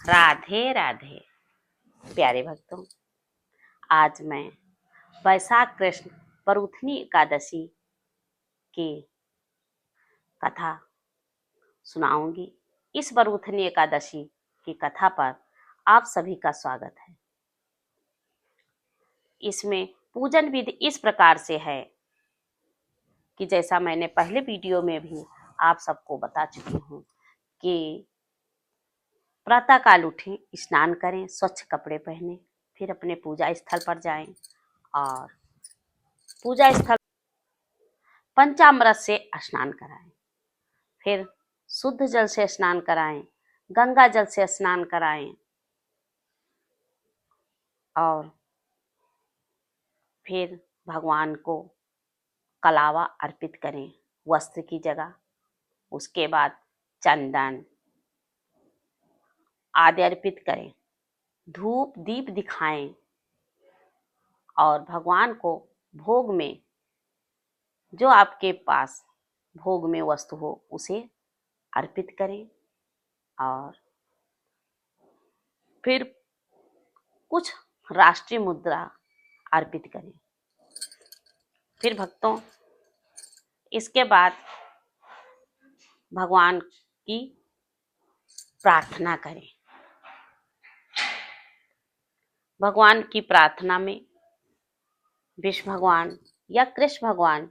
राधे राधे प्यारे भक्तों। आज मैं वैशाख कृष्ण परूथनी एकादशी की कथा सुनाऊंगी। इस परूथनी एकादशी की कथा पर आप सभी का स्वागत है। इसमें पूजन विधि इस प्रकार से है कि जैसा मैंने पहले वीडियो में भी आप सबको बता चुकी हूँ कि प्रातःकाल उठें, स्नान करें, स्वच्छ कपड़े पहने, फिर अपने पूजा स्थल पर जाएं और पूजा स्थल पंचामृत से स्नान कराएं। फिर शुद्ध जल से स्नान कराएं, गंगा जल से स्नान कराएं और फिर भगवान को कलावा अर्पित करें वस्त्र की जगह। उसके बाद चंदन आदि अर्पित करें, धूप दीप दिखाएं और भगवान को भोग में जो आपके पास भोग में वस्तु हो उसे अर्पित करें और फिर कुछ राष्ट्रीय मुद्रा अर्पित करें। फिर भक्तों इसके बाद भगवान की प्रार्थना करें। भगवान की प्रार्थना में विष्णु भगवान या कृष्ण भगवान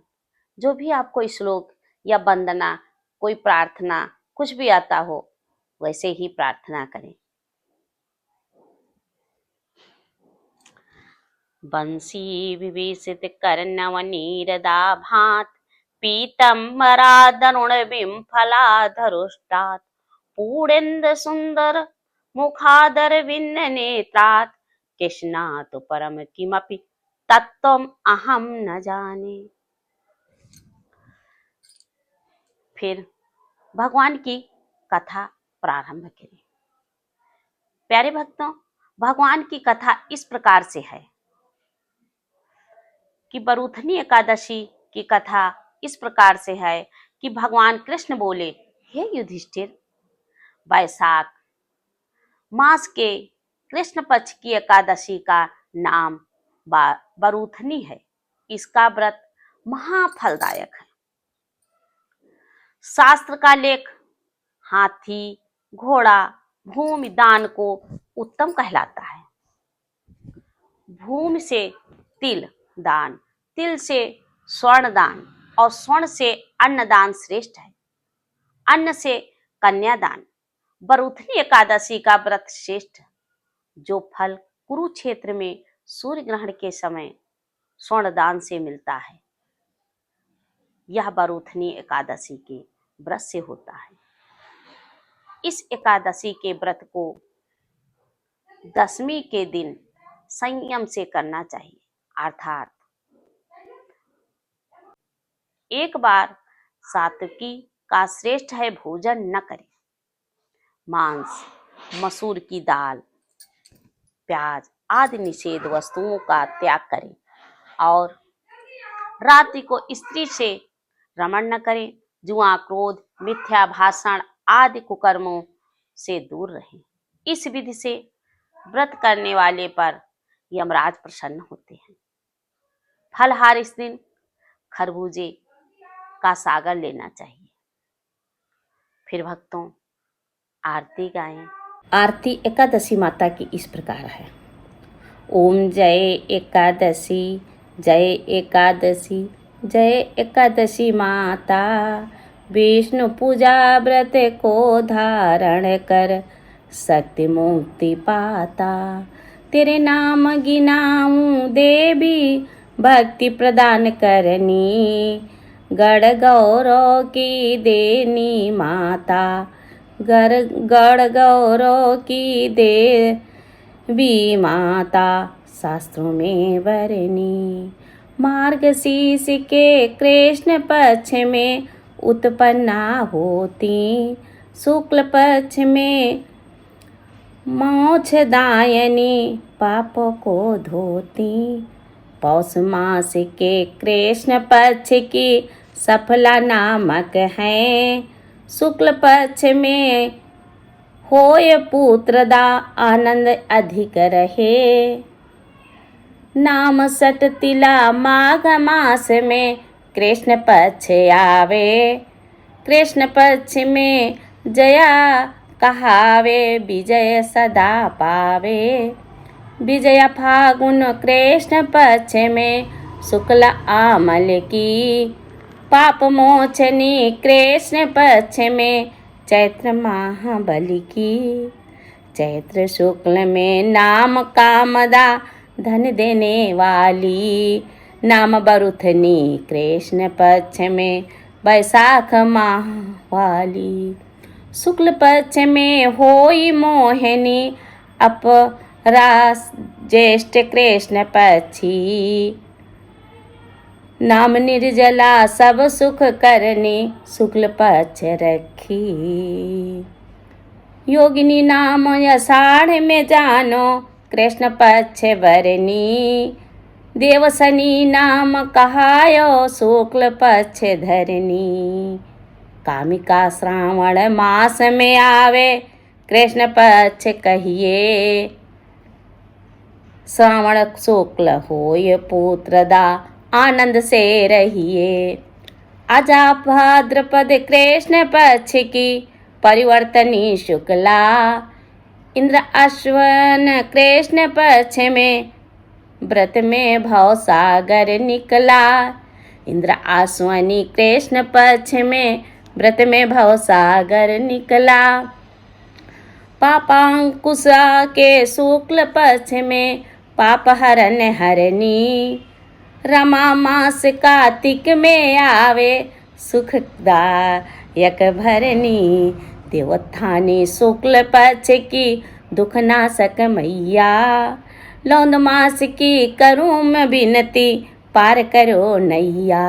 जो भी आपको श्लोक या वंदना, कोई प्रार्थना कुछ भी आता हो वैसे ही प्रार्थना करें। बंसी विभीषित कर्णवनीरदाभात पीतम्बरादरुण बिंफलाधरुष्टात् पूर्णेन्दु सुंदर मुखादर विन्न नेत्रात् कृष्णात् परम किमपि तत्त्वम् अहम न जाने। फिर भगवान की कथा प्रारंभ करें। प्यारे भक्तों, भगवान की कथा इस प्रकार से है कि परूथनी एकादशी की कथा इस प्रकार से है कि भगवान कृष्ण बोले, हे युधिष्ठिर, वैशाख मास के कृष्ण पक्ष की एकादशी का नाम परूथनी है। इसका व्रत महाफलदायक है। शास्त्र का लेख हाथी, घोड़ा, भूमि दान को उत्तम कहलाता है। भूमि से तिल दान, तिल से स्वर्ण दान और स्वर्ण से अन्न दान श्रेष्ठ है। अन्न से कन्यादान। परूथनी एकादशी का व्रत श्रेष्ठ, जो फल कुरुक्षेत्र में सूर्य ग्रहण के समय स्वर्ण दान से मिलता है, यह परूथनी एकादशी के व्रत से होता है। इस एकादशी के व्रत को दशमी के दिन संयम से करना चाहिए, अर्थात एक बार सात्विकी का श्रेष्ठ है भोजन न करें। मांस, मसूर की दाल, प्याज आदि निषेध वस्तुओं का त्याग करें और रात्रि को स्त्री से रमण न करें। जुआ, क्रोध, मिथ्या भाषण आदि कुकर्मों से दूर रहें। इस विधि से व्रत करने वाले पर यमराज प्रसन्न होते हैं। फलहार इस दिन खरबूजे का सागर लेना चाहिए। फिर भक्तों आरती गाएं। आरती एकादशी माता की इस प्रकार है। ओम जय एकादशी, जय एकादशी, जय एकादशी माता, विष्णु पूजा व्रत को धारण कर शक्ति मुक्ति पाता। तेरे नाम गिनाऊं देवी, भक्ति प्रदान करनी, गढ़ गौरव की देनी माता, गढ़ गौरव की देवी माता, शास्त्रों में वरनी। मार्गशीर्ष के कृष्ण पक्ष में उत्पन्ना होती, शुक्ल पक्ष में मोक्षदायिनी, पापों को धोती। पौष मास के कृष्ण पक्ष की सफला नामक है, शुक्ल पक्ष में होय पुत्रदा आनंद अधिक रहे। नाम सट तिला माघ मास में कृष्ण पक्ष आवे। कृष्ण पक्ष में जया कहावे विजय सदा पावे। विजय फागुन कृष्ण पक्ष में शुक्ल आमल की। पाप मोचनी कृष्ण पक्ष में चैत्र महाबली की। चैत्र शुक्ल में नाम कामदा धन देने वाली। नाम बरुथनी कृष्ण पक्ष में बैसाख माह वाली। शुक्ल पक्ष में होई मोहिनी अपरास ज्येष्ठ कृष्ण पक्षी। नाम निर्जला सब सुख करनी शुक्ल पक्ष रखी। योगिनी नाम आषाढ़ में जानो कृष्ण पक्ष बरनी। देवसनी नाम कहायो शुक्ल पक्ष धरनी। कामिका श्रावण मास में आवे कृष्ण पक्ष कहिए। श्रावण शुक्ल होय पुत्रदा आनंद से रहिए। आजा भाद्रपद कृष्ण पक्ष की परिवर्तनी शुक्ला। इंद्र अश्वन कृष्ण पक्ष में व्रत में भव सागर निकला। इंद्र आश्वनी कृष्ण पक्ष में व्रत में भव सागर निकला। पापांकुशा के शुक्ल पक्ष में पाप हरण हरनी। रमा मास कार्तिक में आवे सुखदायक भरनी। देवोत्थानी शुक्ल पक्ष की दुख नाशक मैया। लौंद मास की करूँ मैं विनती पार करो नैया।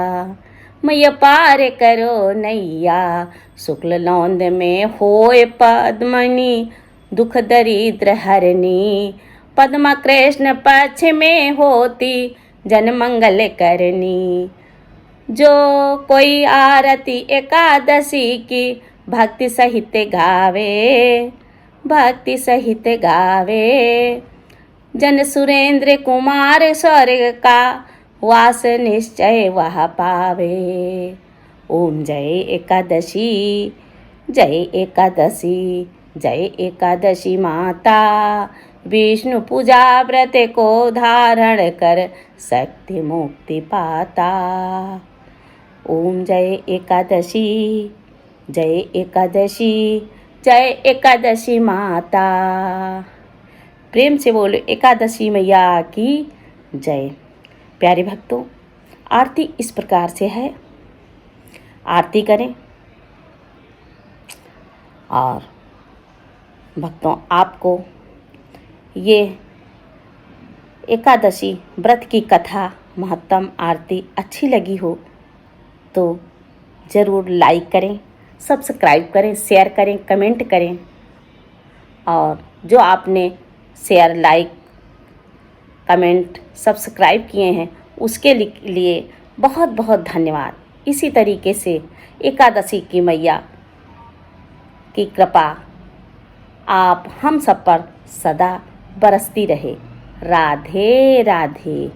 मैया पार करो नैया। शुक्ल लौंद में होय पद्मनी दुख दरिद्र हरनी। पद्मा कृष्ण पक्ष में होती जन मंगल करनी। जो कोई आरती एकादशी की भक्ति सहित गावे। भक्ति सहित गावे। जन सुरेंद्र कुमार स्वर्ग का वास निश्चय वह पावे। ओम जय एकादशी। जय एकादशी। जय एकादशी माता। विष्णु पूजा व्रत को धारण कर शक्ति मुक्ति पाता। ओम जय एकादशी। जय एकादशी। जय एकादशी माता। प्रेम से बोलो एकादशी मैया की जय। प्यारे भक्तों, आरती इस प्रकार से है। आरती करें और भक्तों आपको ये एकादशी व्रत की कथा महत्तम आरती अच्छी लगी हो तो ज़रूर लाइक करें, सब्सक्राइब करें, शेयर करें, कमेंट करें। और जो आपने शेयर, लाइक, कमेंट, सब्सक्राइब किए हैं उसके लिए बहुत बहुत धन्यवाद। इसी तरीके से एकादशी की मैया की कृपा आप हम सब पर सदा बरसती रहे। राधे राधे।